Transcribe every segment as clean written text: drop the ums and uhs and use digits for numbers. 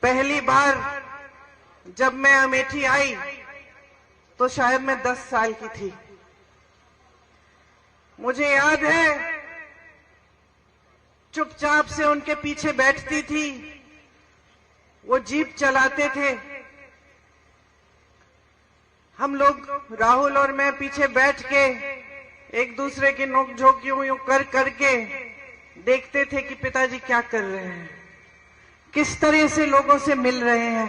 पहली बार जब मैं अमेठी आई तो शायद मैं 10 साल की थी। मुझे याद है चुपचाप से उनके पीछे बैठती थी, वो जीप चलाते थे, हम लोग राहुल और मैं पीछे बैठ के एक दूसरे की नोकझोंक यूं कर करके देखते थे कि पिताजी क्या कर रहे हैं, किस तरह से लोगों से मिल रहे हैं,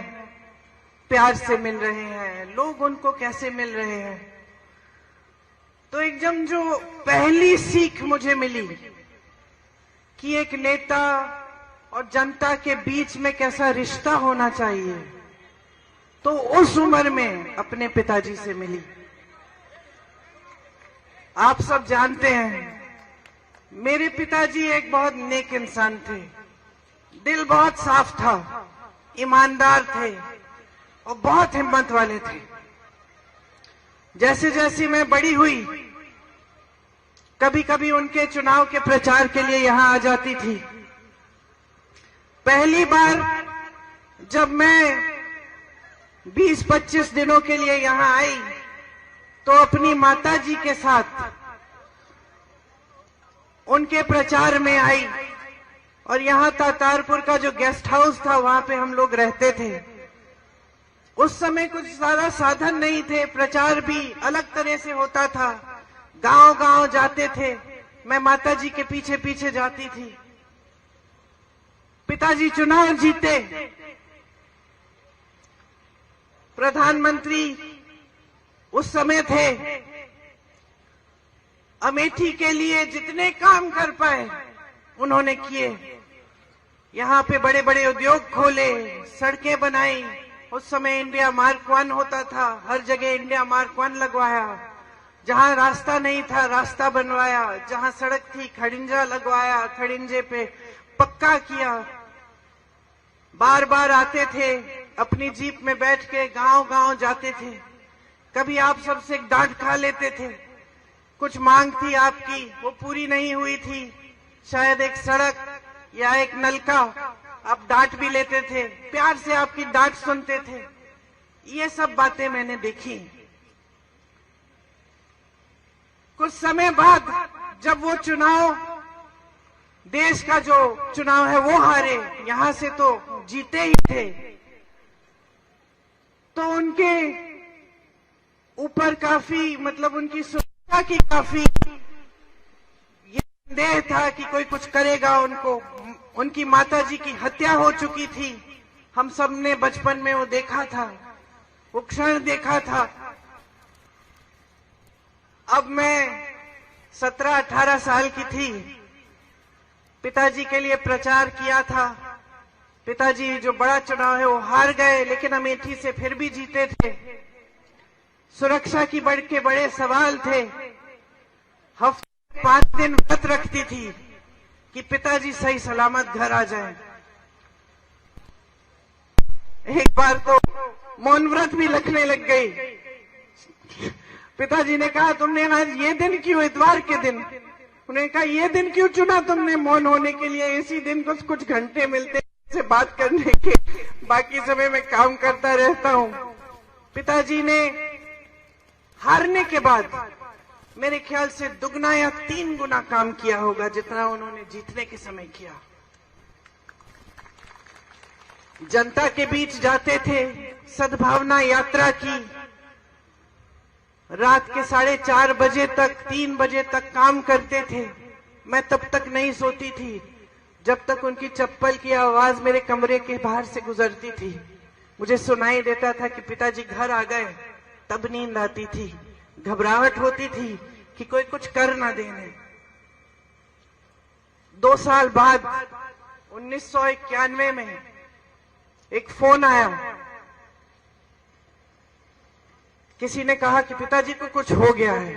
प्यार से मिल रहे हैं, लोग उनको कैसे मिल रहे हैं। तो एकदम जो पहली सीख मुझे मिली कि एक नेता और जनता के बीच में कैसा रिश्ता होना चाहिए, तो उस उम्र में अपने पिताजी से मिली। आप सब जानते हैं मेरे पिताजी एक बहुत नेक इंसान थे, दिल बहुत साफ था, ईमानदार थे और बहुत हिम्मत वाले थे। जैसे जैसे मैं बड़ी हुई कभी कभी उनके चुनाव के प्रचार के लिए यहां आ जाती थी। पहली बार जब मैं 20-25 दिनों के लिए यहां आई तो अपनी माताजी के साथ उनके प्रचार में आई और यहां तातारपुर का जो गेस्ट हाउस था वहां पे हम लोग रहते थे। उस समय कुछ ज्यादा साधन नहीं थे, प्रचार भी अलग तरह से होता था, गांव गांव जाते थे, मैं माताजी के पीछे पीछे जाती थी। पिताजी चुनाव जीते, प्रधानमंत्री उस समय थे, अमेठी के लिए जितने काम कर पाए उन्होंने किए। यहां पे बड़े बड़े उद्योग खोले, सड़कें बनाई। उस समय इंडिया मार्क 1 होता था, हर जगह इंडिया मार्क 1 लगवाया। जहां रास्ता नहीं था रास्ता बनवाया, जहां सड़क थी खड़िंजा लगवाया, खड़िंजे पे पक्का किया। बार बार आते थे, अपनी जीप में बैठ के गांव गांव जाते थे। कभी आप सबसे डांट खा लेते थे, कुछ मांग थी आपकी वो पूरी नहीं हुई थी, शायद एक सड़क या एक नलका, आप डांट भी लेते थे, प्यार से आपकी डांट सुनते थे। ये सब बातें मैंने देखी। कुछ समय बाद जब वो चुनाव, देश का जो चुनाव है वो हारे, यहां से तो जीते ही थे, तो उनके ऊपर काफी मतलब उनकी सुरक्षा की काफी ये संदेह था कि कोई कुछ करेगा उनको। उनकी माताजी की हत्या हो चुकी थी, हम सब ने बचपन में वो देखा था, वो क्षण देखा था। अब मैं 17-18 साल की थी, पिताजी के लिए प्रचार किया था। पिताजी जो बड़ा चुनाव है वो हार गए, लेकिन अमेठी से फिर भी जीते थे। सुरक्षा की बड़े सवाल थे। हफ्ते 5 दिन व्रत रखती थी कि पिताजी सही सलामत घर आ जाएं। एक बार तो मौन व्रत भी रखने लग गई। पिताजी ने कहा तुमने आज ये दिन क्यों, इतवार के दिन? उन्होंने कहा ये दिन क्यों चुना तुमने मौन होने के लिए? इसी दिन कुछ घंटे मिलते से बात करने के, बाकी समय में काम करता रहता हूं। पिताजी ने हारने के बाद मेरे ख्याल से दुगना या 3 गुना काम किया होगा जितना उन्होंने जीतने के समय किया। जनता के बीच जाते थे, सद्भावना यात्रा की, रात के 4:30 बजे तक 3 बजे तक काम करते थे। मैं तब तक नहीं सोती थी जब तक उनकी चप्पल की आवाज मेरे कमरे के बाहर से गुजरती थी। मुझे सुनाई देता था कि पिताजी घर आ गए, तब नींद आती थी। घबराहट होती थी कि कोई कुछ कर ना देने। 2 साल बाद 1991 में एक फोन आया, किसी ने कहा कि पिताजी को कुछ हो गया है,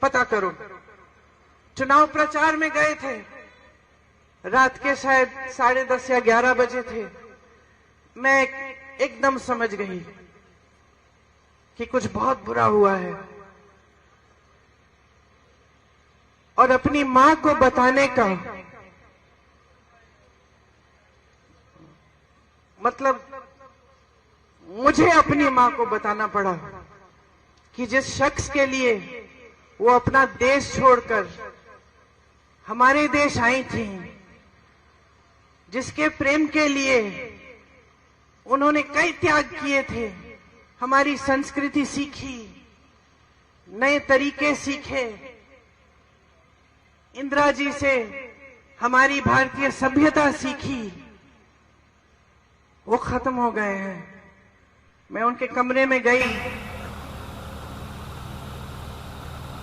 पता करो। चुनाव प्रचार में गए थे, रात के शायद 10:30 या 11 बजे थे। मैं एकदम समझ गई कि कुछ बहुत बुरा हुआ है और अपनी मां को बताने का मतलब मुझे अपनी मां को बताना पड़ा कि जिस शख्स के लिए वो अपना देश छोड़कर हमारे देश आई थी, जिसके प्रेम के लिए उन्होंने कई त्याग किए थे, हमारी संस्कृति सीखी, नए तरीके सीखे, इंदिरा जी से हमारी भारतीय सभ्यता सीखी, वो खत्म हो गए हैं। मैं उनके कमरे में गई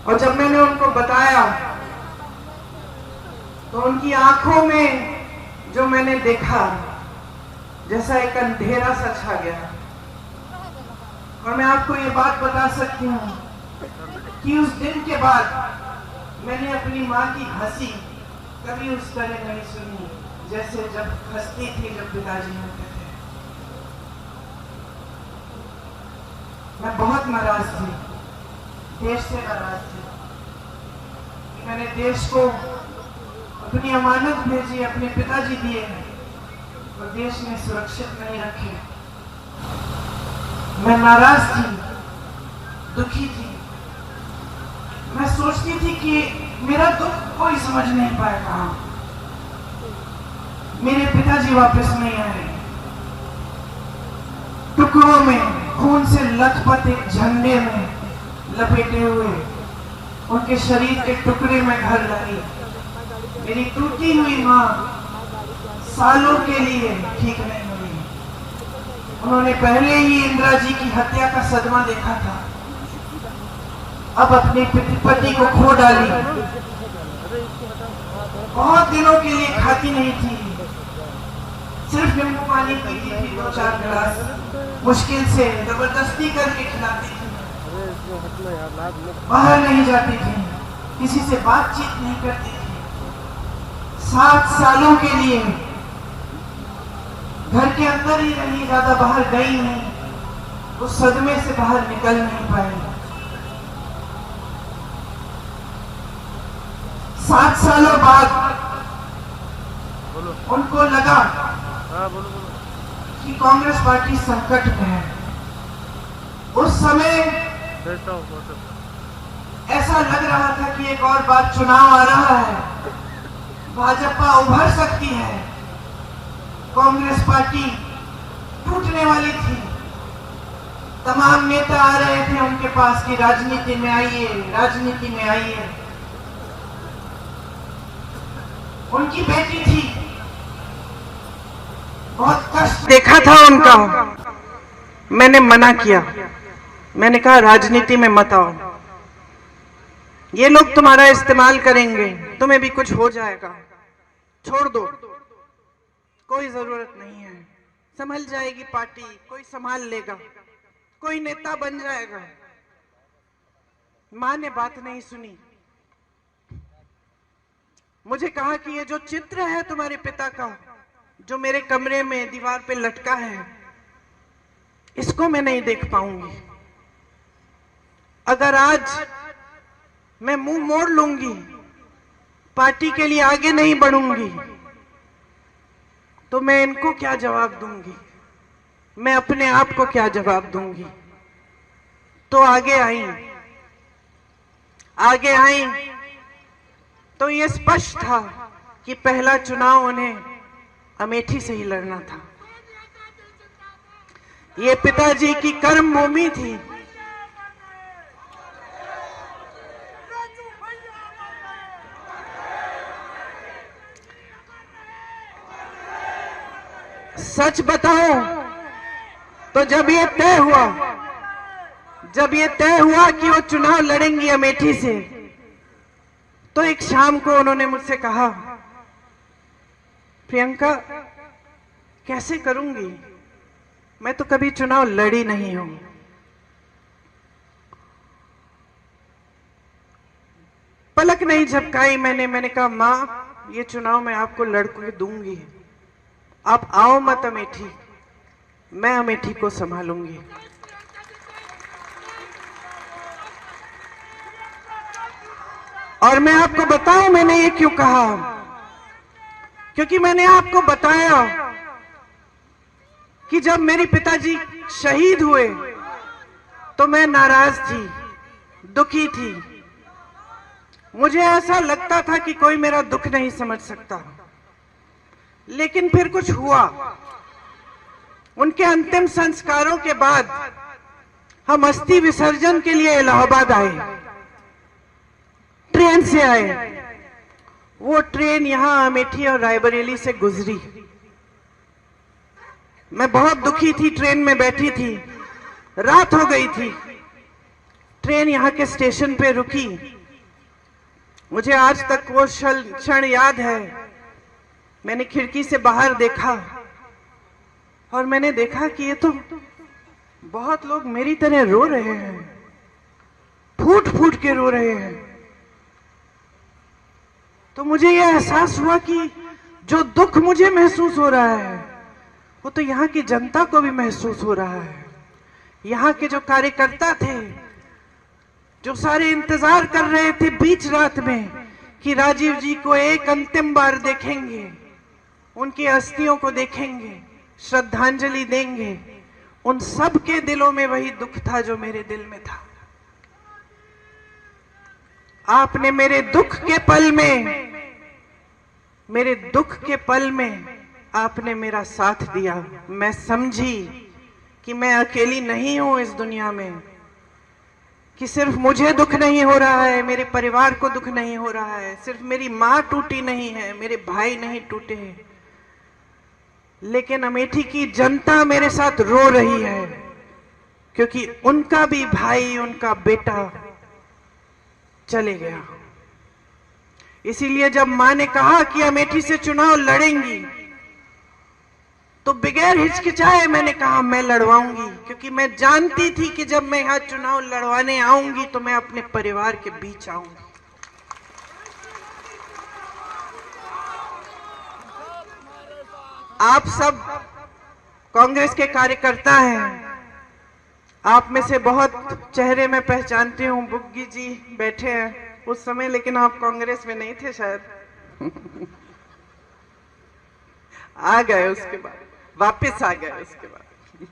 और जब मैंने उनको बताया तो उनकी आंखों में जो मैंने देखा, जैसा एक अंधेरा सा छा गया। और मैं आपको ये बात बता सकती हूँ कि उस दिन के बाद मैंने अपनी माँ की हंसी कभी उस तरह नहीं सुनी जैसे जब हंसती थी जब पिताजी होते थे। मैं बहुत नाराज थी, देश से नाराज थी। मैंने देश को अपनी अमानत भेजी, अपने पिताजी दिए हैं और देश में सुरक्षित नहीं रखे। मैं नाराज थी, दुखी थी। मैं सोचती थी कि मेरा दुख कोई समझ नहीं पाएगा, मेरे पिताजी वापस नहीं आए। टुकड़ों में खून से लथपथ एक झंडे में लपेटे हुए उनके शरीर के टुकड़े में घर लाई। मेरी टूटी हुई माँ सालों के लिए ठीक नहीं हुई। उन्होंने पहले ही इंदिरा जी की हत्या का सदमा देखा था, अब अपने पति को खो डाली। बहुत दिनों के लिए खाती नहीं थी, सिर्फ नींबू पानी पीती थी, 2-4 गिलास मुश्किल से जबरदस्ती करके खिलाती थी। बाहर नहीं जाती थी, किसी से बातचीत नहीं करती थी। 7 सालों के लिए घर के अंदर ही रही, ज्यादा बाहर गई नहीं। उस सदमे से बाहर निकल नहीं पाई। 7 सालों बाद उनको लगा कि कांग्रेस पार्टी संकट में है। उस समय ऐसा लग रहा था कि एक और बार चुनाव आ रहा है, भाजपा उभर सकती है, कांग्रेस पार्टी टूटने वाली थी। तमाम नेता आ रहे थे उनके पास कि राजनीति में आइए, राजनीति में आइए। उनकी बेटी थी, बहुत कष्ट देखा था उनका। मैंने मना किया, मैंने कहा राजनीति में मत आओ, ये लोग तुम्हारा इस्तेमाल करेंगे, तुम्हें भी कुछ हो जाएगा, छोड़ दो, कोई जरूरत नहीं है, संभल जाएगी पार्टी, कोई संभाल लेगा, कोई नेता बन जाएगा। मां ने बात नहीं सुनी। मुझे कहा कि ये जो चित्र है तुम्हारे पिता का, जो मेरे कमरे में दीवार पे लटका है, इसको मैं नहीं देख पाऊंगी। अगर आज मैं मुंह मोड़ लूंगी, पार्टी के लिए आगे नहीं बढ़ूंगी, तो मैं इनको क्या जवाब दूंगी, मैं अपने आप को क्या जवाब दूंगी। तो आगे आई तो ये स्पष्ट था कि पहला चुनाव उन्हें अमेठी से ही लड़ना था। ये पिताजी की कर्म भूमि थी। सच बताऊं तो जब ये तय हुआ कि वो चुनाव लड़ेंगी अमेठी से, तो एक शाम को उन्होंने मुझसे कहा, प्रियंका कैसे करूंगी, मैं तो कभी चुनाव लड़ी नहीं हूं। पलक नहीं झपकाई मैंने कहा मां, ये चुनाव मैं आपको लड़के दूंगी, आप आओ मत अमेठी, मैं अमेठी को संभालूंगी। और मैं आपको बताऊं मैंने ये क्यों कहा, क्योंकि मैंने आपको बताया कि जब मेरे पिताजी शहीद हुए तो मैं नाराज थी, दुखी थी। मुझे ऐसा लगता था कि कोई मेरा दुख नहीं समझ सकता। लेकिन फिर कुछ हुआ। उनके अंतिम संस्कारों के बाद हम अस्थि विसर्जन के लिए इलाहाबाद आए, ट्रेन से आए। वो ट्रेन यहां अमेठी और रायबरेली से गुजरी। मैं बहुत दुखी थी, ट्रेन में बैठी थी, रात हो गई थी। ट्रेन यहां के स्टेशन पे रुकी। मुझे आज तक वो क्षण याद है। मैंने खिड़की से बाहर देखा और मैंने देखा कि ये तो बहुत लोग मेरी तरह रो रहे हैं, फूट फूट के रो रहे हैं। तो मुझे यह एहसास हुआ कि जो दुख मुझे महसूस हो रहा है वो तो यहाँ की जनता को भी महसूस हो रहा है। यहाँ के जो कार्यकर्ता थे, जो सारे इंतजार कर रहे थे बीच रात में कि राजीव जी को एक अंतिम बार देखेंगे, उनकी अस्थियों को देखेंगे, श्रद्धांजलि देंगे, उन सब के दिलों में वही दुख था जो मेरे दिल में था। आपने मेरे दुख के पल में आपने मेरा साथ दिया। मैं समझी कि मैं अकेली नहीं हूं इस दुनिया में, कि सिर्फ मुझे दुख नहीं हो रहा है, मेरे परिवार को दुख नहीं हो रहा है, सिर्फ मेरी मां टूटी नहीं है, मेरे भाई नहीं टूटे हैं, लेकिन अमेठी की जनता मेरे साथ रो रही है, क्योंकि उनका भी भाई, उनका बेटा चले गया। इसीलिए जब मां ने कहा कि अमेठी से चुनाव लड़ेंगी, तो बगैर हिचकिचाए मैंने कहा मैं लड़वाऊंगी, क्योंकि मैं जानती थी कि जब मैं यहां चुनाव लड़वाने आऊंगी तो मैं अपने परिवार के बीच आऊंगी। आप सब कांग्रेस के कार्यकर्ता हैं। आप में से बहुत चेहरे में पहचानती हूं। बुग्गी जी बैठे हैं उस समय, लेकिन आप कांग्रेस में नहीं थे शायद। आ गए, उसके बाद वापस आ गए। उसके बाद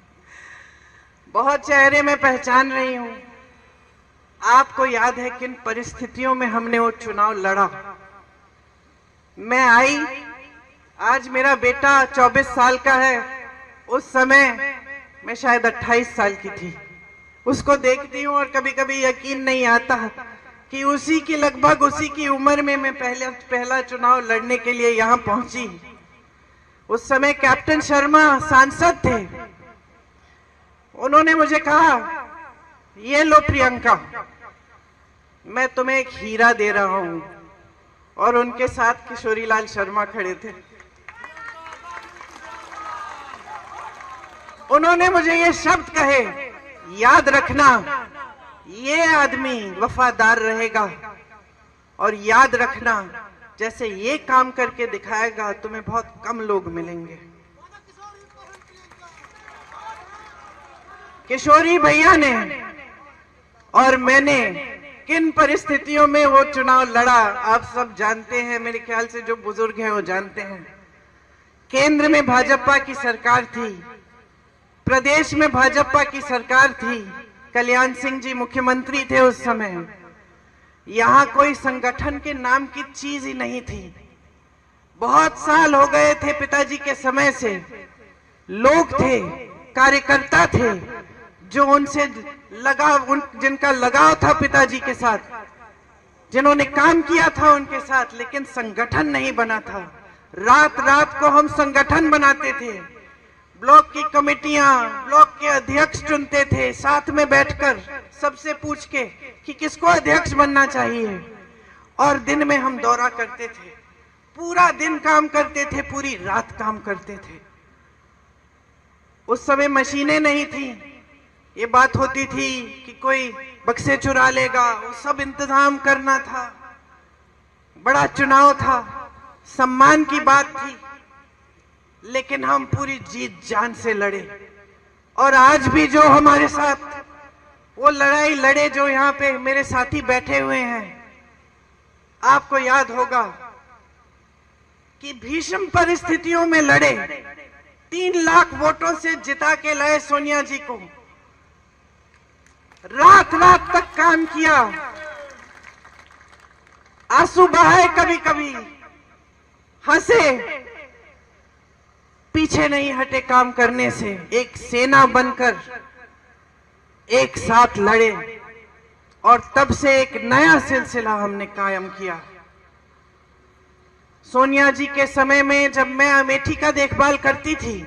बहुत चेहरे में पहचान रही हूं। आपको याद है किन परिस्थितियों में हमने वो चुनाव लड़ा। मैं आई, आज मेरा बेटा 24 साल का है, उस समय मैं शायद 28 साल की थी। उसको देखती हूँ और कभी कभी यकीन नहीं आता कि उसी की लगभग उसी की उम्र में मैं पहला चुनाव लड़ने के लिए यहाँ पहुंची। उस समय कैप्टन शर्मा सांसद थे। उन्होंने मुझे कहा, ये लो प्रियंका, मैं तुम्हें एक हीरा दे रहा हूं। और उनके साथ किशोरीलाल शर्मा खड़े थे। उन्होंने मुझे ये शब्द कहे, याद रखना ये आदमी वफादार रहेगा, और याद रखना जैसे ये काम करके दिखाएगा तुम्हें बहुत कम लोग मिलेंगे। किशोरी भैया ने और मैंने किन परिस्थितियों में वो चुनाव लड़ा आप सब जानते हैं। मेरे ख्याल से जो बुजुर्ग हैं वो जानते हैं। केंद्र में भाजपा की सरकार थी, प्रदेश में भाजपा की सरकार थी। कल्याण सिंह जी मुख्यमंत्री थे उस समय। यहाँ कोई संगठन के नाम की चीज ही नहीं थी। बहुत साल हो गए थे पिताजी के समय से। लोग थे, कार्यकर्ता थे, जो उनसे जिनका लगाव था पिताजी के साथ, जिन्होंने काम किया था उनके साथ, लेकिन संगठन नहीं बना था। रात रात को हम संगठन बनाते थे। ब्लॉक की कमेटियां, ब्लॉक के अध्यक्ष चुनते थे, साथ में बैठकर सबसे पूछ के कि किसको अध्यक्ष बनना चाहिए। और दिन में हम दौरा करते थे, पूरा दिन काम करते थे, पूरी रात काम करते थे। उस समय मशीनें नहीं थी। ये बात होती थी कि कोई बक्से चुरा लेगा, वो सब इंतजाम करना था। बड़ा चुनाव था, सम्मान की बात थी, लेकिन हम पूरी जीत जान से लड़े। और आज भी जो हमारे साथ वो लड़ाई लड़े, जो यहाँ पे मेरे साथी बैठे हुए हैं, आपको याद होगा कि भीषण परिस्थितियों में लड़े, 3 लाख वोटों से जिता के लाए सोनिया जी को। रात रात तक काम किया, आंसू बहाए, कभी कभी हंसे, पीछे नहीं हटे काम करने से। एक सेना बनकर एक साथ लड़े और तब से एक नया सिलसिला हमने कायम किया। सोनिया जी के समय में जब मैं अमेठी का देखभाल करती थी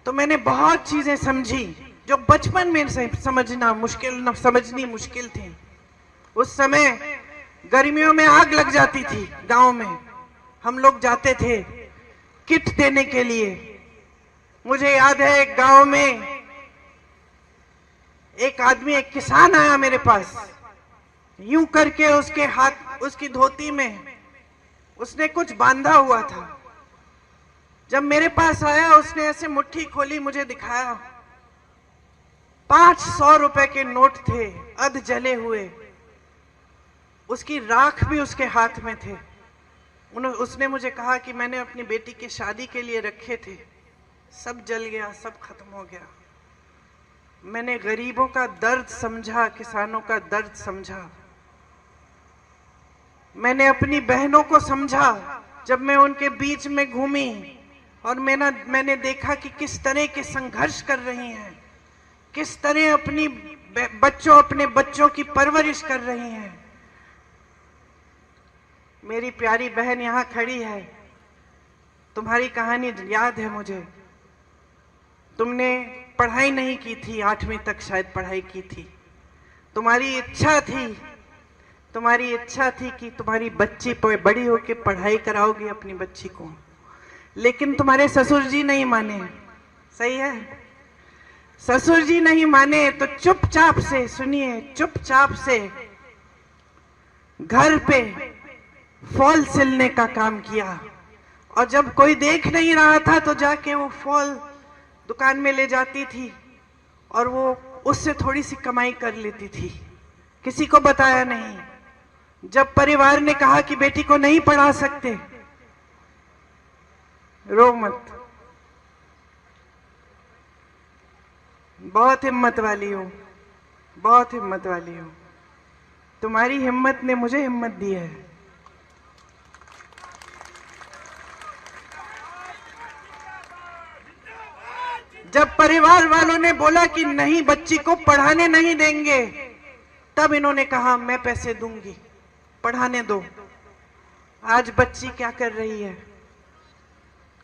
तो मैंने बहुत चीजें समझी जो बचपन में समझनी मुश्किल थी। उस समय गर्मियों में आग लग जाती थी गांव में, हम लोग जाते थे किट देने के लिए। मुझे याद है एक गांव में एक आदमी, एक किसान आया मेरे पास, यूं करके उसके हाथ, उसकी धोती में उसने कुछ बांधा हुआ था। जब मेरे पास आया उसने ऐसे मुट्ठी खोली, मुझे दिखाया। 500 रुपए के नोट थे, अध जले हुए, उसकी राख भी उसके हाथ में थे। उसने मुझे कहा कि मैंने अपनी बेटी की शादी के लिए रखे थे, सब जल गया, सब खत्म हो गया। मैंने गरीबों का दर्द समझा, किसानों का दर्द समझा। मैंने अपनी बहनों को समझा जब मैं उनके बीच में घूमी और मैंने देखा कि किस तरह के संघर्ष कर रही हैं, किस तरह अपने बच्चों की परवरिश कर रही हैं। मेरी प्यारी बहन यहाँ खड़ी है, तुम्हारी कहानी याद है मुझे। तुमने पढ़ाई नहीं की थी, 8वीं तक शायद पढ़ाई की थी। तुम्हारी इच्छा थी कि तुम्हारी बच्ची बड़ी होकर पढ़ाई कराओगी अपनी बच्ची को, लेकिन तुम्हारे ससुर जी नहीं माने। सही है, ससुर जी नहीं माने तो चुपचाप से, सुनिए, चुपचाप से घर पे फॉल सिलने का काम किया। और जब कोई देख नहीं रहा था तो जाके वो फॉल दुकान में ले जाती थी और वो उससे थोड़ी सी कमाई कर लेती थी, किसी को बताया नहीं। जब परिवार ने कहा कि बेटी को नहीं पढ़ा सकते, रो मत, बहुत हिम्मत वाली हो, बहुत हिम्मत वाली हो। तुम्हारी हिम्मत ने मुझे हिम्मत दी है। जब परिवार वालों ने बोला कि नहीं, बच्ची को पढ़ाने नहीं देंगे, तब इन्होंने कहा मैं पैसे दूंगी, पढ़ाने दो। आज बच्ची क्या कर रही है?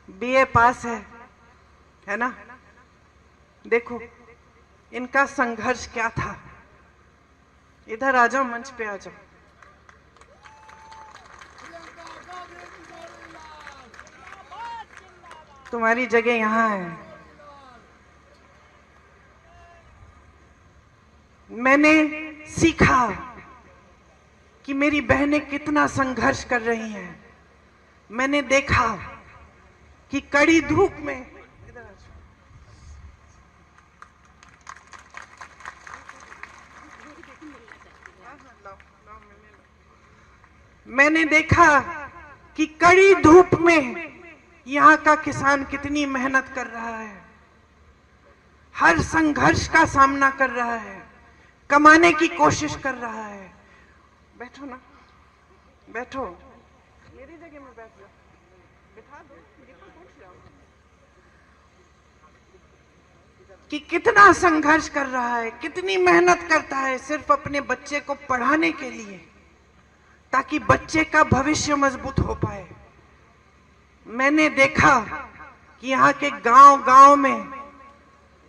बीए पास है ना? देखो इनका संघर्ष क्या था। इधर आ जाओ, मंच पे आ जाओ। तुम्हारी जगह यहां है। मैंने सीखा कि मेरी बहनें कितना संघर्ष कर रही हैं। मैंने देखा कि कड़ी धूप में, मैंने देखा कि कड़ी धूप में यहाँ का किसान कितनी मेहनत कर रहा है, हर संघर्ष का सामना कर रहा है, कमाने की कोशिश कर रहा है। बैठो ना, बैठो, मेरी जगह में बैठ जाओ, बिठा दो, पूछ जाओ कि कितना संघर्ष कर रहा है, कितनी मेहनत करता है सिर्फ अपने बच्चे को पढ़ाने के लिए, ताकि बच्चे का भविष्य मजबूत हो पाए। मैंने देखा कि यहाँ के गांव-गांव में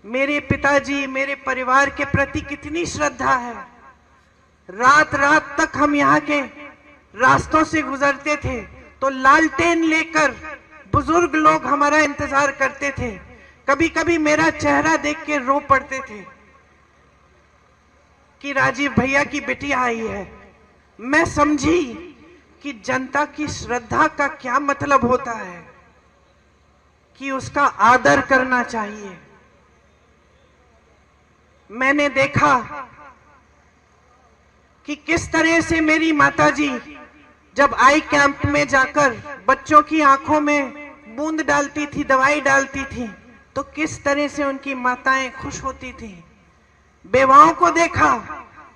मेरे पिताजी, मेरे परिवार के प्रति कितनी श्रद्धा है। रात रात तक हम यहाँ के रास्तों से गुजरते थे तो लालटेन लेकर बुजुर्ग लोग हमारा इंतजार करते थे। कभी कभी मेरा चेहरा देख के रो पड़ते थे कि राजीव भैया की बिटिया आई है। मैं समझी कि जनता की श्रद्धा का क्या मतलब होता है, कि उसका आदर करना चाहिए। मैंने देखा कि किस तरह से मेरी माताजी जब आई कैंप में जाकर बच्चों की आंखों में बूंद डालती थी, दवाई डालती थी, तो किस तरह से उनकी माताएं खुश होती थी। बेवाओं को देखा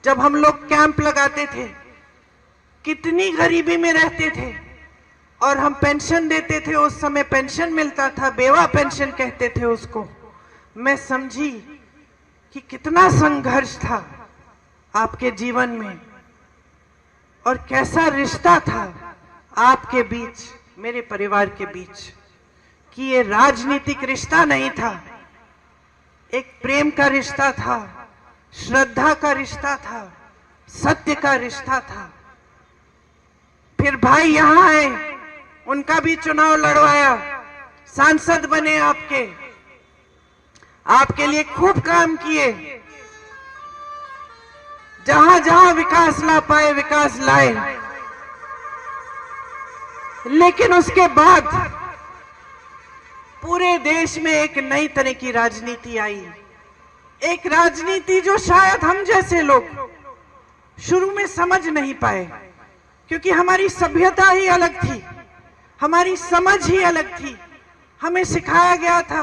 जब हम लोग कैंप लगाते थे, कितनी गरीबी में रहते थे, और हम पेंशन देते थे, उस समय पेंशन मिलता था, बेवा पेंशन कहते थे उसको। मैं समझी कि कितना संघर्ष था आपके जीवन में और कैसा रिश्ता था आपके बीच, मेरे परिवार के बीच, कि ये राजनीतिक रिश्ता नहीं था, एक प्रेम का रिश्ता था, श्रद्धा का रिश्ता था, सत्य का रिश्ता था। फिर भाई यहां आए, उनका भी चुनाव लड़वाया, सांसद बने, आपके लिए खूब काम किए, जहां जहां विकास ला पाए विकास लाए। लेकिन उसके बाद पूरे देश में एक नई तरह की राजनीति आई, एक राजनीति जो शायद हम जैसे लोग शुरू में समझ नहीं पाए, क्योंकि हमारी सभ्यता ही अलग थी, हमारी समझ ही अलग थी। हमें सिखाया गया था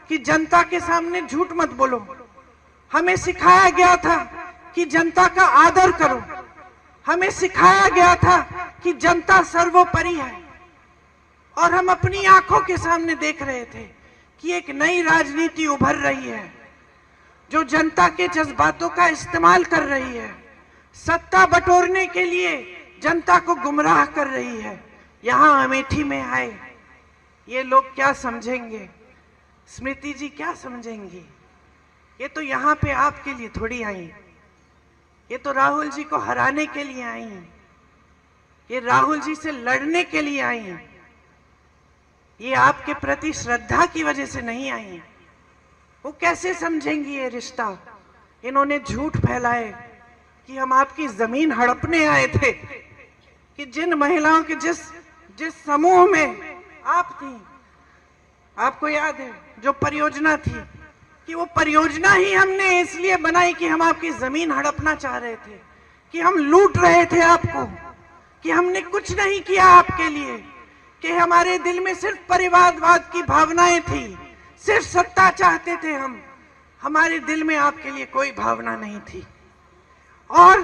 कि जनता के सामने झूठ मत बोलो, हमें सिखाया गया था कि जनता का आदर करो, हमें सिखाया गया था कि जनता सर्वोपरि है। और हम अपनी आंखों के सामने देख रहे थे कि एक नई राजनीति उभर रही है, जो जनता के जज्बातों का इस्तेमाल कर रही है, सत्ता बटोरने के लिए जनता को गुमराह कर रही है। यहां अमेठी में आए ये लोग क्या समझेंगे, स्मृति जी क्या समझेंगी? ये तो यहाँ पे आपके लिए थोड़ी आई, ये तो राहुल जी को हराने के लिए आई, ये राहुल जी से लड़ने के लिए आई, ये आपके प्रति श्रद्धा की वजह से नहीं आई। वो कैसे समझेंगी ये रिश्ता? इन्होंने झूठ फैलाए कि हम आपकी जमीन हड़पने आए थे, कि जिन महिलाओं के जिस समूह में आप थी, आपको याद है जो परियोजना थी, कि वो परियोजना ही हमने इसलिए बनाई कि हम आपकी जमीन हड़पना चाह रहे थे, कि हम लूट रहे थे आपको, कि हमने कुछ नहीं किया आपके लिए, कि हमारे दिल में सिर्फ परिवारवाद की भावनाएं थी, सिर्फ सत्ता चाहते थे हम, हमारे दिल में आपके लिए कोई भावना नहीं थी। और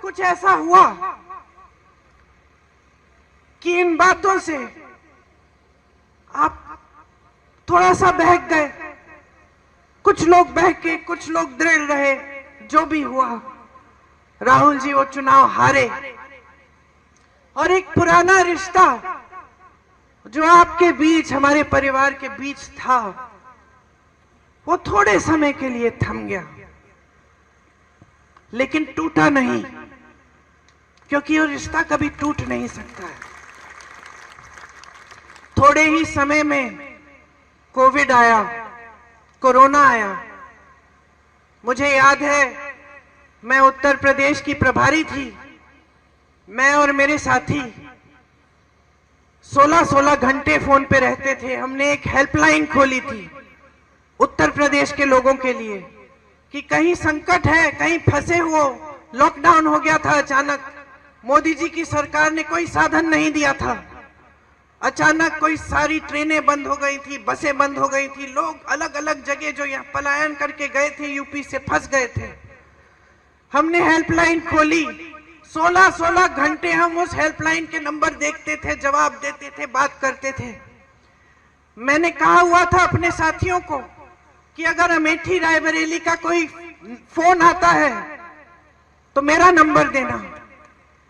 कुछ ऐसा हुआ कि इन बातों से आप थोड़ा सा बहक गए, कुछ लोग बहके, कुछ लोग दृढ़ रहे। जो भी हुआ, राहुल जी वो चुनाव हारे, और एक पुराना रिश्ता जो आपके बीच, हमारे परिवार के बीच था, वो थोड़े समय के लिए थम गया, लेकिन टूटा नहीं, क्योंकि वो रिश्ता कभी टूट नहीं सकता है। थोड़े ही समय में कोविड आया, कोरोना आया। मुझे याद है, मैं उत्तर प्रदेश की प्रभारी थी, मैं और मेरे साथी 16-16 घंटे फोन पे रहते थे। हमने एक हेल्पलाइन खोली थी उत्तर प्रदेश के लोगों के लिए, कि कहीं संकट है, कहीं फंसे हो, लॉकडाउन हो गया था अचानक, मोदी जी की सरकार ने कोई साधन नहीं दिया था, अचानक कोई सारी ट्रेनें बंद हो गई थी, बसें बंद हो गई थी, लोग अलग अलग जगह जो यहाँ पलायन करके गए थे, यूपी से फंस गए थे। हमने हेल्पलाइन खोली, 16-16 घंटे हम उस हेल्पलाइन के नंबर देखते थे, जवाब देते थे, बात करते थे। मैंने कहा हुआ था अपने साथियों को कि अगर अमेठी रायबरेली का कोई फोन आता है तो मेरा नंबर देना,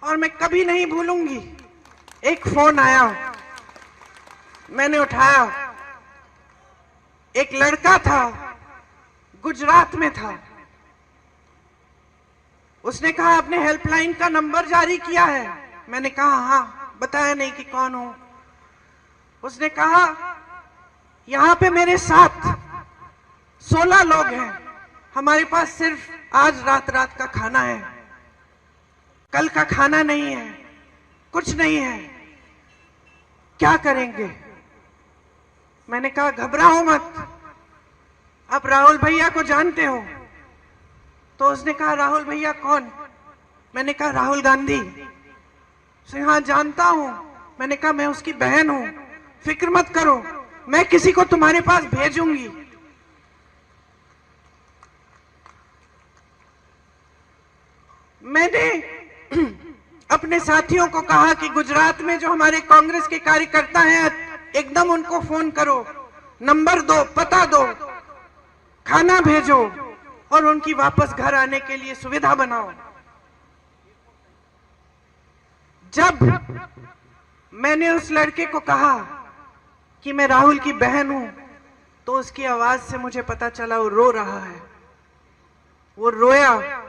और मैं कभी नहीं भूलूंगी। एक फोन आया, मैंने उठाया, एक लड़का था, गुजरात में था। उसने कहा आपने हेल्पलाइन का नंबर जारी किया है? मैंने कहा हाँ, बताया नहीं कि कौन हो। उसने कहा यहां पे मेरे साथ 16 लोग हैं, हमारे पास सिर्फ आज रात का खाना है, कल का खाना नहीं है, कुछ नहीं है, क्या करेंगे? मैंने कहा घबराओ मत, आप राहुल भैया को जानते हो? तो उसने कहा राहुल भैया कौन? मैंने कहा राहुल गांधी। उसने हाँ जानता हूं। मैंने कहा मैं उसकी बहन हूं, फिक्र मत करो, मैं किसी को तुम्हारे पास भेजूंगी। मैंने अपने साथियों को कहा कि गुजरात में जो हमारे कांग्रेस के कार्यकर्ता हैं, एकदम उनको फोन करो, नंबर दो, पता दो, खाना भेजो और उनकी वापस घर आने के लिए सुविधा बनाओ। जब मैंने उस लड़के को कहा कि मैं राहुल की बहन हूं, तो उसकी आवाज से मुझे पता चला वो रो रहा है। वो रोया।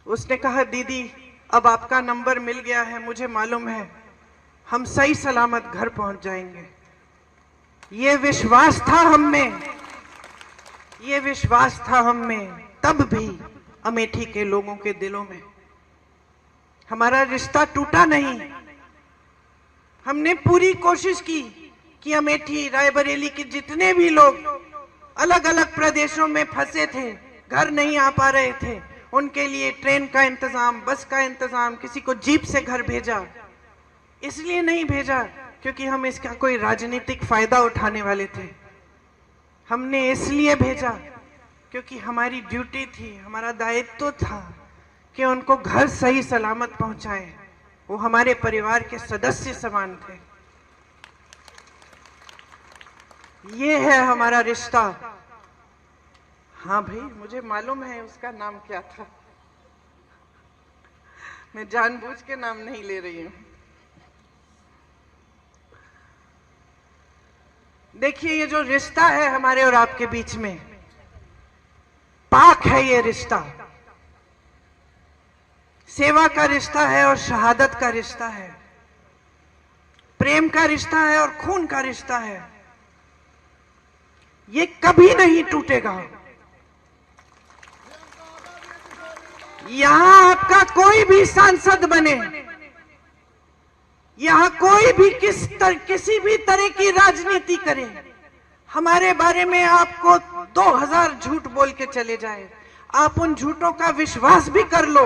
उसने कहा, दीदी अब आपका नंबर मिल गया है, मुझे मालूम है हम सही सलामत घर पहुंच जाएंगे। ये विश्वास था हम में, ये विश्वास था हम में तब भी अमेठी के लोगों के दिलों में। हमारा रिश्ता टूटा नहीं। हमने पूरी कोशिश की कि अमेठी, रायबरेली के जितने भी लोग अलग अलग प्रदेशों में फंसे थे, घर नहीं आ पा रहे थे, उनके लिए ट्रेन का इंतजाम, बस का इंतजाम, किसी को जीप से घर भेजा। इसलिए नहीं भेजा क्योंकि हम इसका कोई राजनीतिक फायदा उठाने वाले थे। हमने इसलिए भेजा क्योंकि हमारी ड्यूटी थी, हमारा दायित्व था कि उनको घर सही सलामत पहुंचाएं। वो हमारे परिवार के सदस्य समान थे। ये है हमारा रिश्ता। हाँ भाई, मुझे मालूम है उसका नाम क्या था। मैं जानबूझ के नाम नहीं ले रही हूं। देखिए, ये जो रिश्ता है हमारे और आपके बीच में, पाक है ये रिश्ता। सेवा का रिश्ता है और शहादत का रिश्ता है, प्रेम का रिश्ता है और खून का रिश्ता है। ये कभी नहीं टूटेगा। यहां आपका कोई भी सांसद बने, यहां कोई भी किसी भी तरह की राजनीति करे, हमारे बारे में आपको 2000 झूठ बोल के चले जाए, आप उन झूठों का विश्वास भी कर लो,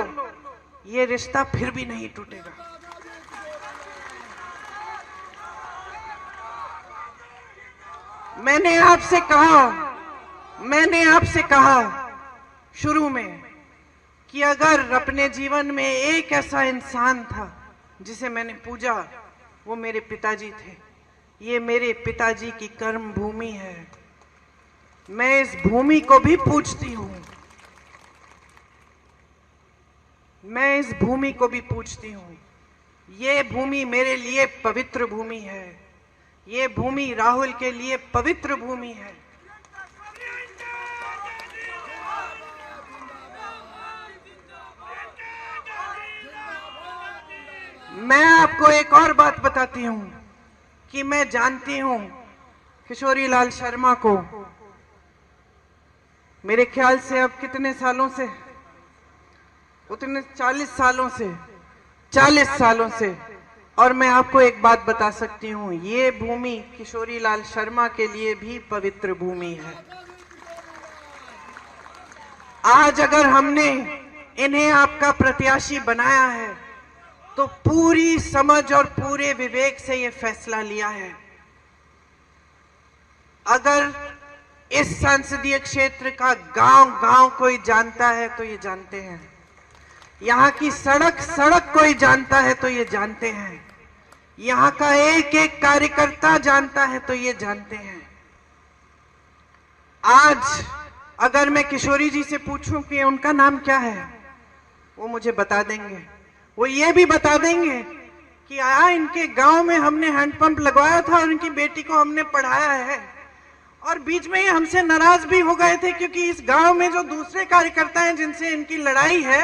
ये रिश्ता फिर भी नहीं टूटेगा। मैंने आपसे कहा शुरू में कि अगर अपने जीवन में एक ऐसा इंसान था जिसे मैंने पूजा, वो मेरे पिताजी थे। ये मेरे पिताजी की कर्म भूमि है। मैं इस भूमि को भी पूजती हूं। मैं इस भूमि को भी पूजती हूं। ये भूमि मेरे लिए पवित्र भूमि है। ये भूमि राहुल के लिए पवित्र भूमि है। मैं आपको एक और बात बताती हूं कि मैं जानती हूं किशोरी लाल शर्मा को, मेरे ख्याल से अब कितने सालों से, उतने 40 सालों से। और मैं आपको एक बात बता सकती हूं, ये भूमि किशोरी लाल शर्मा के लिए भी पवित्र भूमि है। आज अगर हमने इन्हें आपका प्रत्याशी बनाया है तो पूरी समझ और पूरे विवेक से ये फैसला लिया है। अगर इस संसदीय क्षेत्र का गांव-गांव कोई जानता है तो ये जानते हैं, यहाँ की सड़क कोई जानता है तो ये जानते हैं, यहाँ का एक एक कार्यकर्ता जानता है तो ये जानते हैं। आज अगर मैं किशोरी जी से पूछूं कि उनका नाम क्या है, वो मुझे बता देंगे। वो ये भी बता देंगे कि इनके गांव में हमने हैंडपंप लगवाया था और इनकी बेटी को हमने पढ़ाया है, और बीच में ये हमसे नाराज भी हो गए थे क्योंकि इस गांव में जो दूसरे कार्यकर्ता हैं जिनसे इनकी लड़ाई है,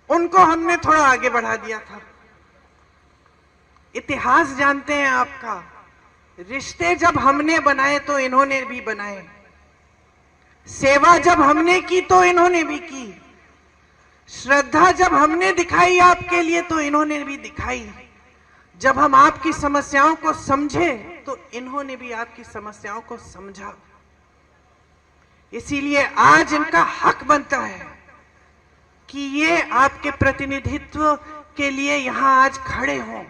उनको हमने थोड़ा आगे बढ़ा दिया था। इतिहास जानते हैं आपका। रिश्ते जब हमने बनाए तो इन्होंने भी बनाए, सेवा जब हमने की तो इन्होंने भी की, श्रद्धा जब हमने दिखाई आपके लिए तो इन्होंने भी दिखाई, जब हम आपकी समस्याओं को समझे तो इन्होंने भी आपकी समस्याओं को समझा। इसीलिए आज इनका हक बनता है कि ये आपके प्रतिनिधित्व के लिए यहां आज खड़े हों।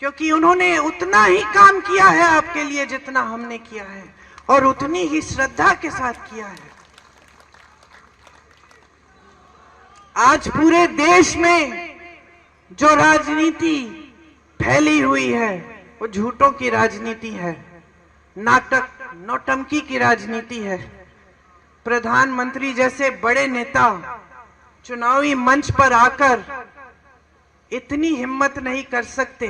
क्योंकि उन्होंने उतना ही काम किया है आपके लिए जितना हमने किया है, और उतनी ही श्रद्धा के साथ किया है। आज पूरे देश में जो राजनीति फैली हुई है वो झूठों की राजनीति है, नाटक नौटंकी की राजनीति है। प्रधानमंत्री जैसे बड़े नेता चुनावी मंच पर आकर इतनी हिम्मत नहीं कर सकते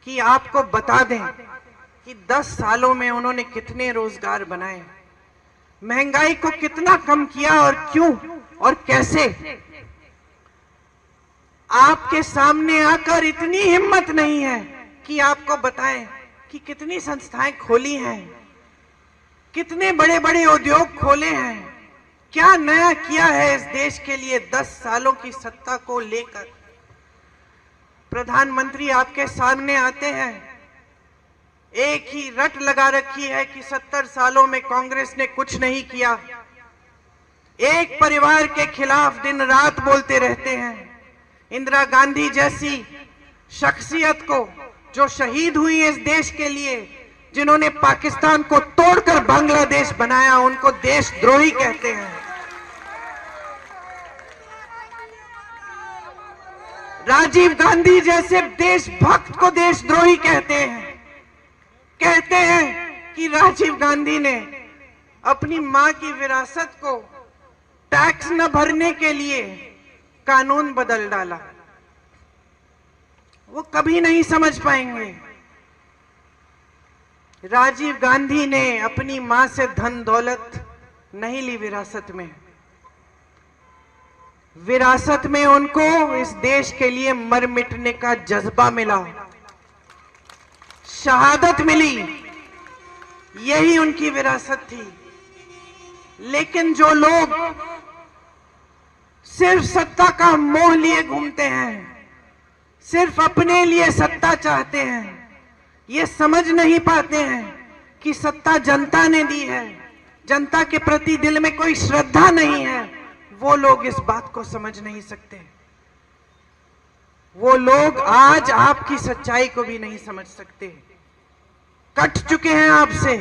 कि आपको बता दें कि 10 सालों में उन्होंने कितने रोजगार बनाए, महंगाई को कितना कम किया और क्यों और कैसे। आपके सामने आकर इतनी हिम्मत नहीं है कि आपको बताएं कि कितनी संस्थाएं खोली हैं, कितने बड़े बड़े उद्योग खोले हैं, क्या नया किया है इस देश के लिए 10 सालों की सत्ता को लेकर। प्रधानमंत्री आपके सामने आते हैं, एक ही रट लगा रखी है कि 70 सालों में कांग्रेस ने कुछ नहीं किया, एक परिवार के खिलाफ दिन रात बोलते रहते हैं। इंदिरा गांधी जैसी शख्सियत को जो शहीद हुई इस देश के लिए, जिन्होंने पाकिस्तान को तोड़कर बांग्लादेश बनाया, उनको देशद्रोही कहते हैं। राजीव गांधी जैसे देशभक्त को देशद्रोही कहते हैं। कहते हैं कि राजीव गांधी ने अपनी मां की विरासत को टैक्स न भरने के लिए कानून बदल डाला। वो कभी नहीं समझ पाएंगे। राजीव गांधी ने अपनी मां से धन दौलत नहीं ली विरासत में। विरासत में उनको इस देश के लिए मर मिटने का जज्बा मिला, शहादत मिली, यही उनकी विरासत थी। लेकिन जो लोग सिर्फ सत्ता का मोह लिए घूमते हैं, सिर्फ अपने लिए सत्ता चाहते हैं, ये समझ नहीं पाते हैं कि सत्ता जनता ने दी है, जनता के प्रति दिल में कोई श्रद्धा नहीं है, वो लोग इस बात को समझ नहीं सकते। वो लोग आज आपकी सच्चाई को भी नहीं समझ सकते, कट चुके हैं आपसे।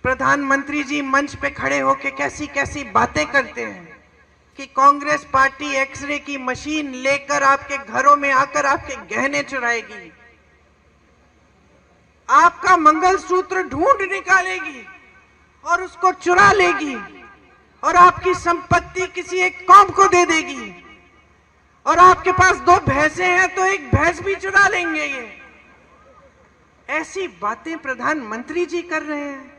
प्रधानमंत्री जी मंच पे खड़े होकर कैसी कैसी बातें करते हैं कि कांग्रेस पार्टी एक्सरे की मशीन लेकर आपके घरों में आकर आपके गहने चुराएगी, आपका मंगलसूत्र ढूंढ निकालेगी और उसको चुरा लेगी, और आपकी संपत्ति किसी एक कौम को दे देगी, और आपके पास 2 भैंसे हैं तो एक भैंस भी चुरा लेंगे। ये ऐसी बातें प्रधानमंत्री जी कर रहे हैं।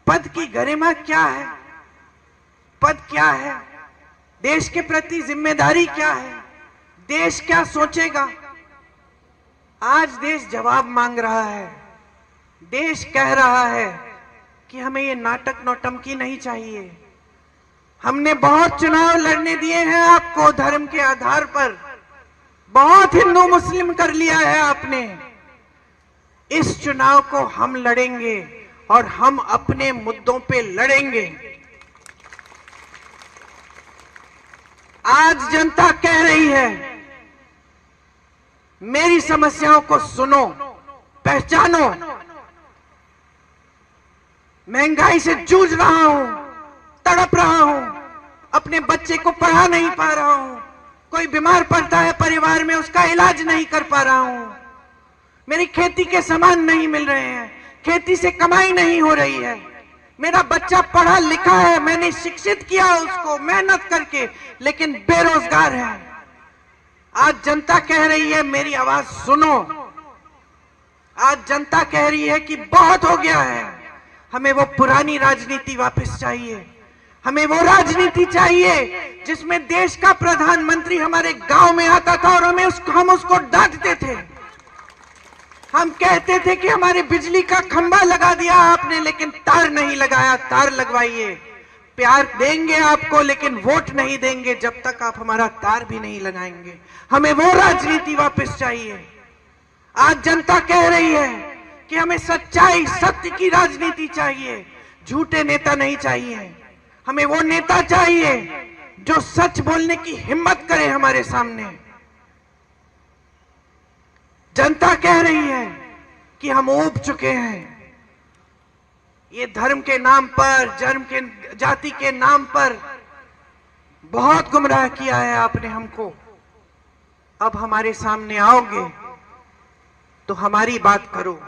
पद की गरिमा क्या है? पद क्या है? देश के प्रति जिम्मेदारी क्या है? देश क्या सोचेगा? आज देश जवाब मांग रहा है। देश कह रहा है कि हमें ये नाटक नौटंकी नहीं चाहिए। हमने बहुत चुनाव लड़ने दिए हैं आपको धर्म के आधार पर, बहुत हिंदू मुस्लिम कर लिया है आपने। इस चुनाव को हम लड़ेंगे और हम अपने मुद्दों पे लड़ेंगे। आज जनता कह रही है, मेरी समस्याओं को सुनो, पहचानो। महंगाई से जूझ रहा हूं, तड़प रहा हूं, अपने बच्चे को पढ़ा नहीं पा रहा हूं, कोई बीमार पड़ता है परिवार में उसका इलाज नहीं कर पा रहा हूं, मेरी खेती के सामान नहीं मिल रहे हैं, खेती से कमाई नहीं हो रही है, मेरा बच्चा पढ़ा लिखा है, मैंने शिक्षित किया उसको मेहनत करके, लेकिन बेरोजगार है। आज जनता कह रही है मेरी आवाज सुनो। आज जनता कह रही है कि बहुत हो गया है, हमें वो पुरानी राजनीति वापस चाहिए। हमें वो राजनीति चाहिए जिसमें देश का प्रधानमंत्री हमारे गांव में आता था और हम उसको डांटते थे। हम कहते थे कि हमारे बिजली का खंभा लगा दिया आपने, लेकिन तार नहीं लगाया, तार लगवाइए। प्यार देंगे आपको लेकिन वोट नहीं देंगे जब तक आप हमारा तार भी नहीं लगाएंगे। हमें वो राजनीति वापस चाहिए। आज जनता कह रही है कि हमें सच्चाई सत्य की राजनीति चाहिए, झूठे नेता नहीं चाहिए। हमें वो नेता चाहिए जो सच बोलने की हिम्मत करे हमारे सामने। जनता कह रही है कि हम ऊब चुके हैं। ये धर्म के नाम पर, जाति के नाम पर बहुत गुमराह किया है आपने हमको। अब हमारे सामने आओगे तो हमारी बात करो,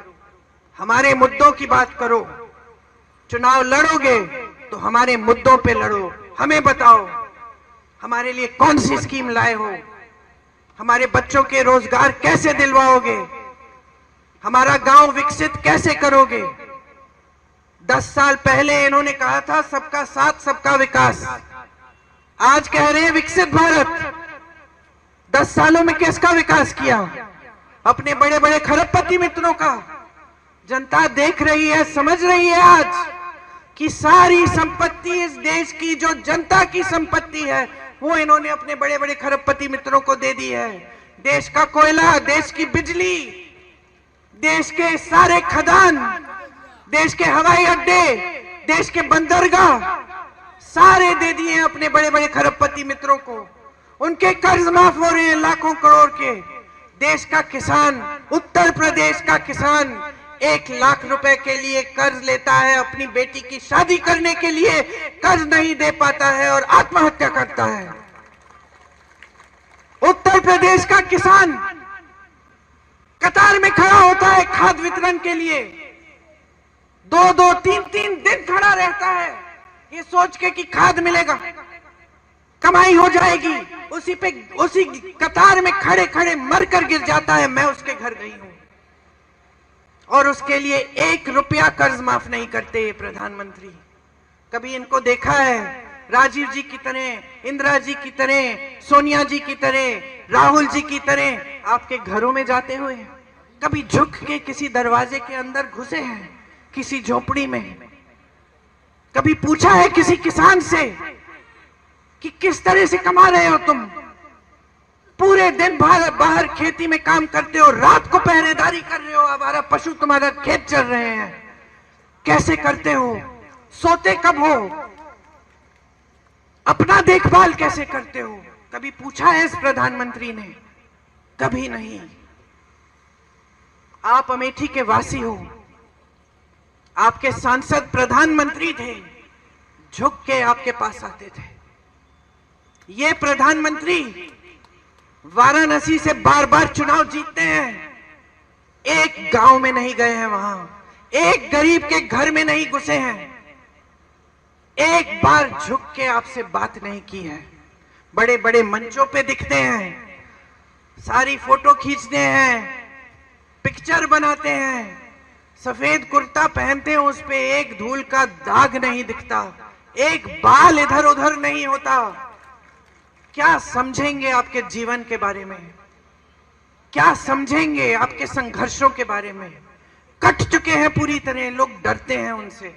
हमारे मुद्दों की बात करो। चुनाव लड़ोगे तो हमारे मुद्दों पे लड़ो। हमें बताओ हमारे लिए कौन सी स्कीम लाए हो, हमारे बच्चों के रोजगार कैसे दिलवाओगे, हमारा गांव विकसित कैसे करोगे। 10 साल पहले इन्होंने कहा था सबका साथ सबका विकास, आज कह रहे हैं विकसित भारत। 10 सालों में किसका विकास किया? अपने बड़े बड़े खरबपति मित्रों का। जनता देख रही है, समझ रही है आज कि सारी संपत्ति इस देश की जो जनता की संपत्ति है वो इन्होंने अपने बड़े बड़े खरबपति मित्रों को दे दी है। देश का कोयला, देश की बिजली, देश के सारे खदान, देश के हवाई अड्डे, देश के बंदरगाह सारे दे दिए हैं अपने बड़े बड़े खरबपति मित्रों को। उनके कर्ज माफ हो रहे हैं लाखों करोड़ के। देश का किसान, उत्तर प्रदेश का किसान 1 लाख रुपए के लिए कर्ज लेता है, अपनी बेटी की शादी करने के लिए कर्ज नहीं दे पाता है और आत्महत्या करता है। उत्तर प्रदेश का किसान कतार में खड़ा होता है खाद वितरण के लिए, 2-2, 3-3 दिन खड़ा रहता है ये सोच के कि खाद मिलेगा, कमाई हो जाएगी। उसी कतार में खड़े खड़े मरकर गिर जाता है। मैं उसके घर गई हूं और उसके लिए 1 रुपया कर्ज माफ नहीं करते ये प्रधानमंत्री। कभी इनको देखा है राजीव जी की तरह, इंदिरा जी की तरह, सोनिया जी की तरह, राहुल जी की तरह आपके घरों में जाते हुए? कभी झुक के किसी दरवाजे के अंदर घुसे हैं, किसी झोपड़ी में? कभी पूछा है किसी किसान से कि किस तरह से कमा रहे हो तुम? पूरे दिन बाहर खेती में काम करते हो, रात को पहरेदारी कर रहे हो, हमारा पशु तुम्हारा खेत चल रहे हैं, कैसे करते हो? सोते कब हो? अपना देखभाल कैसे करते हो? कभी पूछा है इस प्रधानमंत्री ने? कभी नहीं। आप अमेठी के वासी हो, आपके सांसद प्रधानमंत्री थे, झुक के आपके पास आते थे। ये प्रधानमंत्री वाराणसी से बार बार चुनाव जीतते हैं, एक गांव में नहीं गए हैं, वहां एक गरीब के घर में नहीं घुसे हैं, एक बार झुक के आपसे बात नहीं की है। बड़े बड़े मंचों पे दिखते हैं, सारी फोटो खींचते हैं, पिक्चर बनाते हैं, सफेद कुर्ता पहनते हैं, उस पे एक धूल का दाग नहीं दिखता, एक बाल इधर उधर नहीं होता। क्या समझेंगे आपके जीवन के बारे में? क्या समझेंगे आपके संघर्षों के बारे में? कट चुके हैं पूरी तरह। लोग डरते हैं उनसे,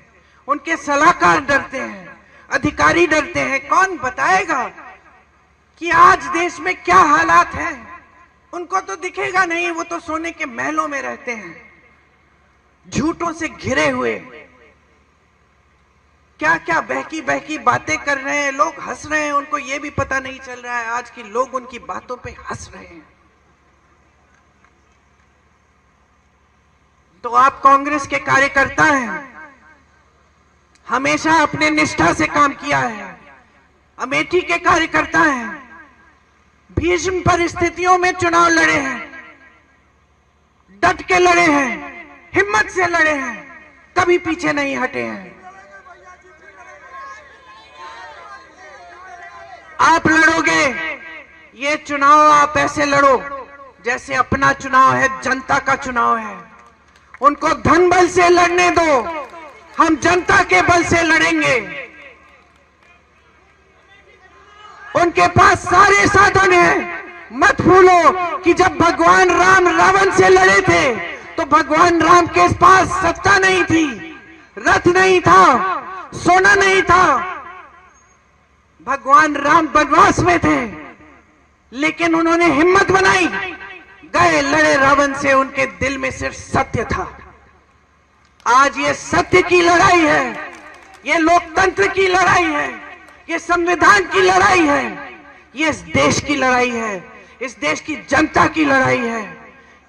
उनके सलाहकार डरते हैं, अधिकारी डरते हैं। कौन बताएगा कि आज देश में क्या हालात हैं? उनको तो दिखेगा नहीं, वो तो सोने के महलों में रहते हैं, झूठों से घिरे हुए। क्या क्या बहकी बहकी बातें कर रहे हैं, लोग हंस रहे हैं, उनको ये भी पता नहीं चल रहा है आज की लोग उनकी बातों पे हंस रहे हैं। तो आप कांग्रेस के कार्यकर्ता हैं, हमेशा अपने निष्ठा से काम किया है। अमेठी के कार्यकर्ता हैं, भीषण परिस्थितियों में चुनाव लड़े हैं, डट के लड़े हैं, हिम्मत से लड़े हैं, कभी पीछे नहीं हटे हैं। आप लड़ोगे ये चुनाव, आप ऐसे लड़ो जैसे अपना चुनाव है, जनता का चुनाव है। उनको धन बल से लड़ने दो, हम जनता के बल से लड़ेंगे। उनके पास सारे साधन हैं। मत भूलो कि जब भगवान राम रावण से लड़े थे तो भगवान राम के पास सत्ता नहीं थी, रथ नहीं था, सोना नहीं था। भगवान राम वनवास में थे, लेकिन उन्होंने हिम्मत बनाई, गए लड़े रावण से। उनके दिल में सिर्फ सत्य था। आज ये सत्य की लड़ाई है, ये लोकतंत्र की लड़ाई है, ये संविधान की लड़ाई है, ये इस देश की लड़ाई है, इस देश की जनता की लड़ाई है।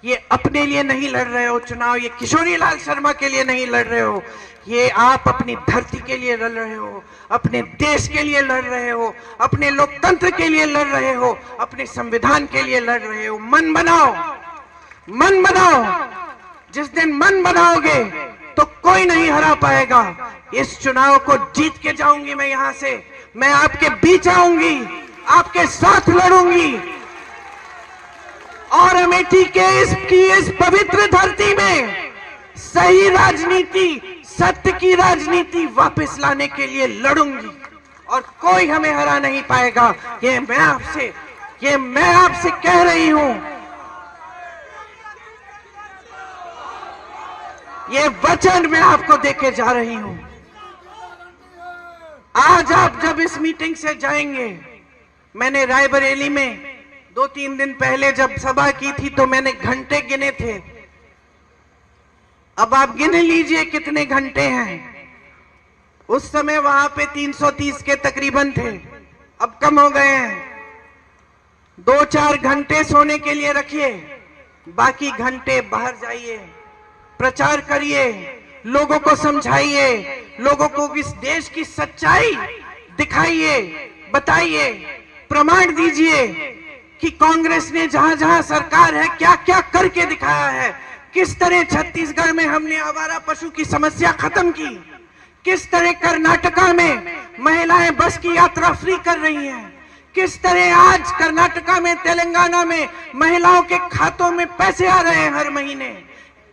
ये अपने लिए नहीं लड़ रहे हो चुनाव, ये किशोरी लाल शर्मा के लिए नहीं लड़ रहे हो, ये आप अपनी धरती के लिए लड़ रहे हो, अपने देश के लिए लड़ रहे हो, अपने लोकतंत्र के लिए लड़ रहे हो, अपने संविधान के लिए लड़ रहे हो। मन बनाओ, मन बनाओ। जिस दिन मन बनाओगे तो कोई नहीं हरा पाएगा। इस चुनाव को जीत के जाऊंगी मैं यहां से, मैं आपके बीच आऊंगी, आपके साथ लड़ूंगी और अमेठी के इस पवित्र धरती में सही राजनीति, सत्य की राजनीति वापस लाने के लिए लड़ूंगी और कोई हमें हरा नहीं पाएगा। ये मैं आपसे कह रही हूं, ये वचन मैं आपको देके जा रही हूं। आज आप जब इस मीटिंग से जाएंगे, मैंने रायबरेली में 2-3 दिन पहले जब सभा की थी तो मैंने घंटे गिने थे। अब आप गिन लीजिए कितने घंटे हैं। उस समय वहां पे 330 के तकरीबन थे, अब कम हो गए हैं। 2-4 घंटे सोने के लिए रखिए, बाकी घंटे बाहर जाइए, प्रचार करिए, लोगों को समझाइए, लोगों को इस देश की सच्चाई दिखाइए, बताइए, प्रमाण दीजिए कि कांग्रेस ने जहां जहां सरकार है क्या क्या करके दिखाया है। किस तरह छत्तीसगढ़ में हमने आवारा पशु की समस्या खत्म की, किस तरह कर्नाटका में महिलाएं बस की यात्रा फ्री कर रही हैं, किस तरह आज कर्नाटका में, तेलंगाना में महिलाओं के खातों में पैसे आ रहे हैं हर महीने,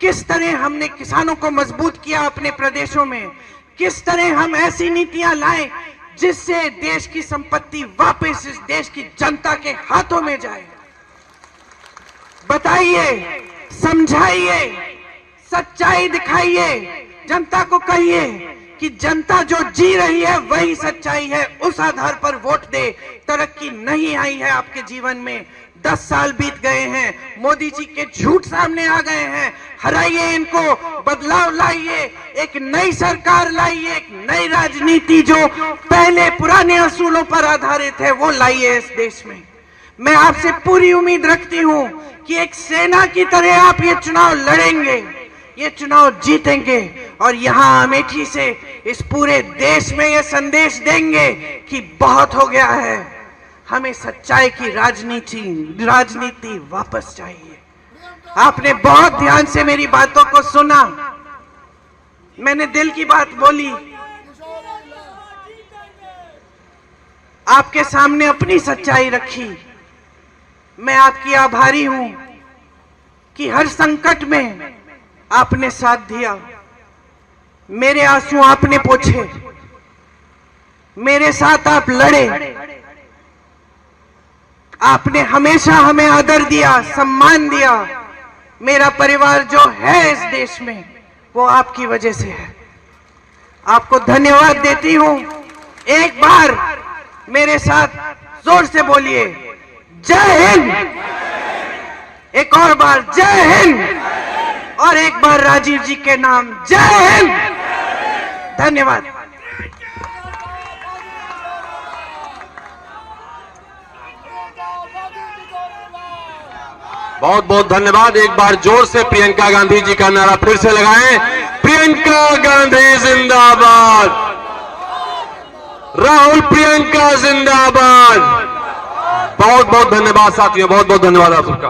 किस तरह हमने किसानों को मजबूत किया अपने प्रदेशों में, किस तरह हम ऐसी नीतियां लाएं जिससे देश की संपत्ति वापस इस देश की जनता के हाथों में जाए। बताइए, समझाइए, सच्चाई दिखाइए, जनता को कहिए कि जनता जो जी रही है वही सच्चाई है, उस आधार पर वोट दे। तरक्की नहीं आई है आपके जीवन में, 10 साल बीत गए हैं, मोदी जी के झूठ सामने आ गए हैं, हराइए इनको, बदलाव लाइए, एक नई सरकार लाइए, एक नई राजनीति जो पहले पुराने असूलों पर आधारित है वो लाइए इस देश में। मैं आपसे पूरी उम्मीद रखती हूं कि एक सेना की तरह आप ये चुनाव लड़ेंगे, ये चुनाव जीतेंगे और यहां अमेठी से इस पूरे देश में ये संदेश देंगे कि बहुत हो गया है, हमें सच्चाई की राजनीति वापस चाहिए। आपने बहुत ध्यान से मेरी बातों को सुना, मैंने दिल की बात बोली, आपके सामने अपनी सच्चाई रखी। मैं आपकी आभारी हूं कि हर संकट में आपने साथ दिया, मेरे आंसू आपने पोंछे, मेरे साथ आप लड़े, आपने हमेशा हमें आदर दिया, सम्मान दिया। मेरा परिवार जो है इस देश में वो आपकी वजह से है। आपको धन्यवाद देती हूं। एक बार मेरे साथ जोर से बोलिए, जय हिंद। एक और बार जय हिंद और एक बार राजीव जी के नाम जय हिंद। धन्यवाद। बहुत बहुत धन्यवाद। एक बार जोर से प्रियंका गांधी जी का नारा फिर से लगाएं। प्रियंका गांधी जिंदाबाद, राहुल प्रियंका जिंदाबाद। बहुत बहुत धन्यवाद साथियों, बहुत बहुत धन्यवाद आप सबका।